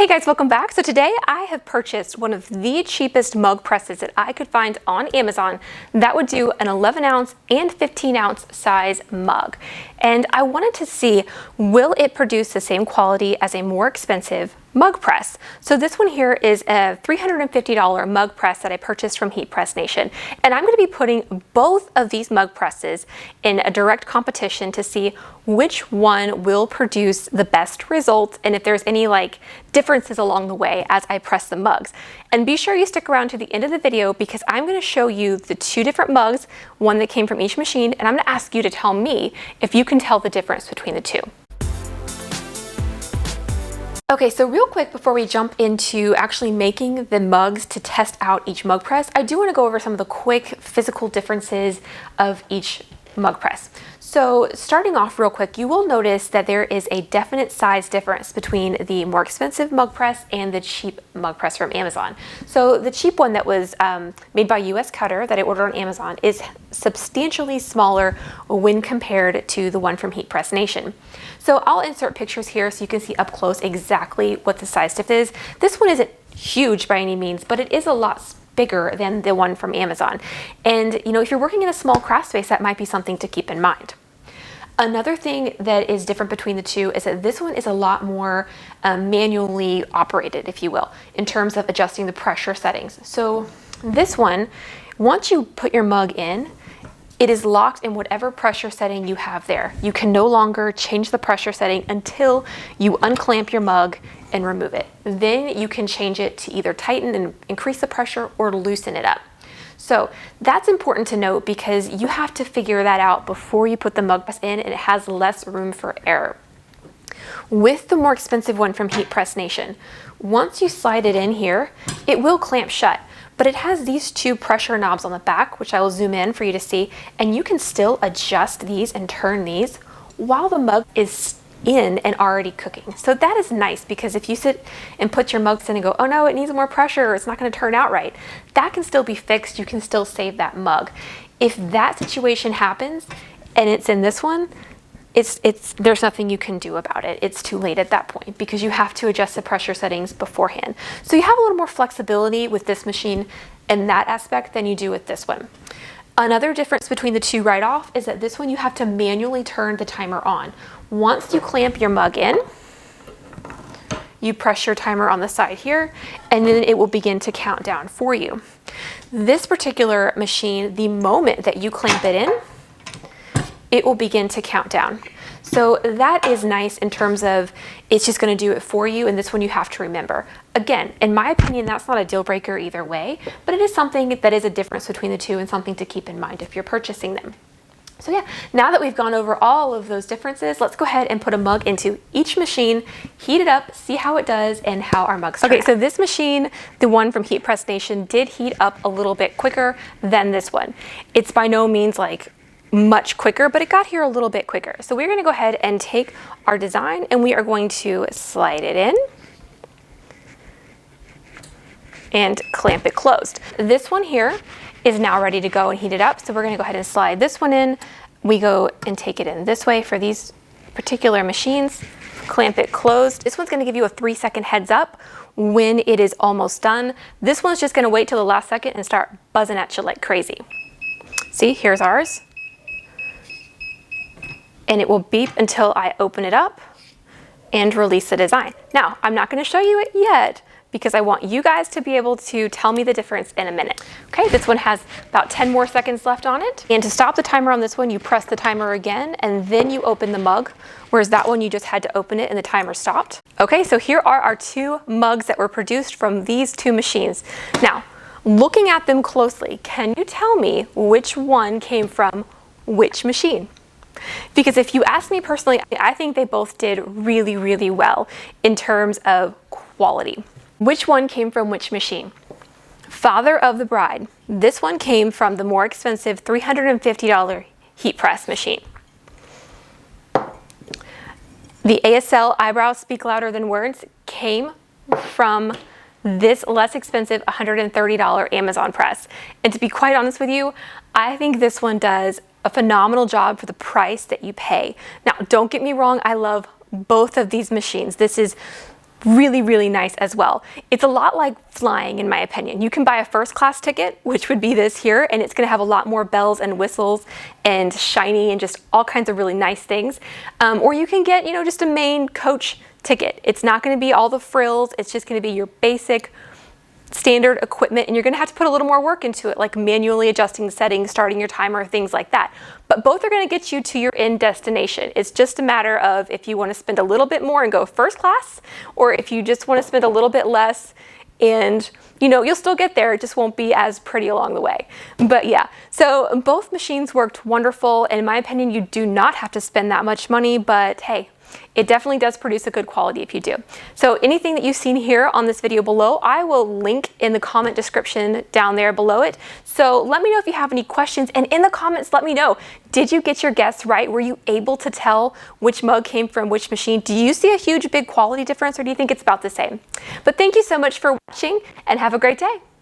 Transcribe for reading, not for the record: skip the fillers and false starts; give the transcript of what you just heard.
Hey guys, welcome back. So today I have purchased one of the cheapest mug presses that I could find on Amazon that would do an 11 ounce and 15 ounce size mug. And I wanted to see, will it produce the same quality as a more expensive mug press? So this one here is a $350 mug press that I purchased from Heat Press Nation. And I'm going to be putting both of these mug presses in a direct competition to see which one will produce the best results and if there's any differences along the way as I press the mugs. And be sure you stick around to the end of the video because I'm going to show you the two different mugs, one that came from each machine, and I'm going to ask you to tell me if you can tell the difference between the two. Okay, so real quick before we jump into actually making the mugs to test out each mug press, I do want to go over some of the quick physical differences of each mug press. So starting off real quick, you will notice that there is a definite size difference between the more expensive mug press and the cheap mug press from Amazon. So the cheap one that was made by US Cutter that I ordered on Amazon is substantially smaller when compared to the one from Heat Press Nation. So I'll insert pictures here so you can see up close exactly what the size difference is. This one isn't huge by any means, but it is a lot bigger than the one from Amazon. And if you're working in a small craft space, that might be something to keep in mind. Another thing that is different between the two is that this one is a lot more manually operated, if you will, in terms of adjusting the pressure settings. So this one, once you put your mug in, it is locked in whatever pressure setting you have there. You can no longer change the pressure setting until you unclamp your mug and remove it. Then you can change it to either tighten and increase the pressure or loosen it up. So that's important to note because you have to figure that out before you put the mug press in, and it has less room for error. With the more expensive one from Heat Press Nation, once you slide it in here, it will clamp shut, but it has these two pressure knobs on the back, which I will zoom in for you to see, and you can still adjust these and turn these while the mug is in and already cooking. So that is nice because if you sit and put your mugs in and go, oh no, it needs more pressure or it's not going to turn out right, that can still be fixed. You can still save that mug. If that situation happens and it's in this one, there's nothing you can do about it. It's too late at that point because you have to adjust the pressure settings beforehand. So you have a little more flexibility with this machine in that aspect than you do with this one. Another difference between the two right off is that this one you have to manually turn the timer on. Once you clamp your mug in, you press your timer on the side here, and then it will begin to count down for you. This particular machine, the moment that you clamp it in, it will begin to count down. So that is nice in terms of it's just going to do it for you, and this one you have to remember. Again, in my opinion, that's not a deal breaker either way, but it is something that is a difference between the two and something to keep in mind if you're purchasing them. So yeah, now that we've gone over all of those differences, let's go ahead and put a mug into each machine, heat it up, see how it does, and how our mugs turn out. Okay, so this machine, the one from Heat Press Nation, did heat up a little bit quicker than this one. It's by no means much quicker, but it got here a little bit quicker. So we're going to go ahead and take our design and we are going to slide it in and clamp it closed. This one here is now ready to go and heat it up. So we're going to go ahead and slide this one in. We go and take it in this way for these particular machines, clamp it closed. This one's going to give you a 3-second heads up when it is almost done. This one's just going to wait till the last second and start buzzing at you like crazy. See, here's ours. And it will beep until I open it up and release the design. Now, I'm not going to show you it yet because I want you guys to be able to tell me the difference in a minute. Okay, this one has about 10 more seconds left on it. And to stop the timer on this one, you press the timer again and then you open the mug, whereas that one you just had to open it and the timer stopped. Okay, so here are our two mugs that were produced from these two machines. Now, looking at them closely, can you tell me which one came from which machine? Because if you ask me personally, I think they both did really, really well in terms of quality. Which one came from which machine? Father of the bride. This one came from the more expensive $350 heat press machine. The ASL Eyebrows Speak Louder Than Words came from this less expensive $130 Amazon press. And to be quite honest with you, I think this one does a phenomenal job for the price that you pay. Now, don't get me wrong, I love both of these machines. This is really, really nice as well. It's a lot like flying, in my opinion. You can buy a first class ticket, which would be this here, and it's gonna have a lot more bells and whistles and shiny and just all kinds of really nice things. Or you can get, just a main coach ticket. It's not gonna be all the frills, it's just gonna be your basic standard equipment, and you're gonna have to put a little more work into it, like manually adjusting the settings, starting your timer, things like that. But both are gonna get you to your end destination. It's just a matter of if you wanna spend a little bit more and go first class, or if you just wanna spend a little bit less and you'll still get there, it just won't be as pretty along the way. But yeah, so both machines worked wonderful, and in my opinion, you do not have to spend that much money, but hey, it definitely does produce a good quality if you do. So anything that you've seen here on this video below, I will link in the comment description down there below it. So let me know if you have any questions, and in the comments, let me know, did you get your guess right? Were you able to tell which mug came from which machine? Do you see a huge big quality difference, or do you think it's about the same? But thank you so much for watching, and have a great day.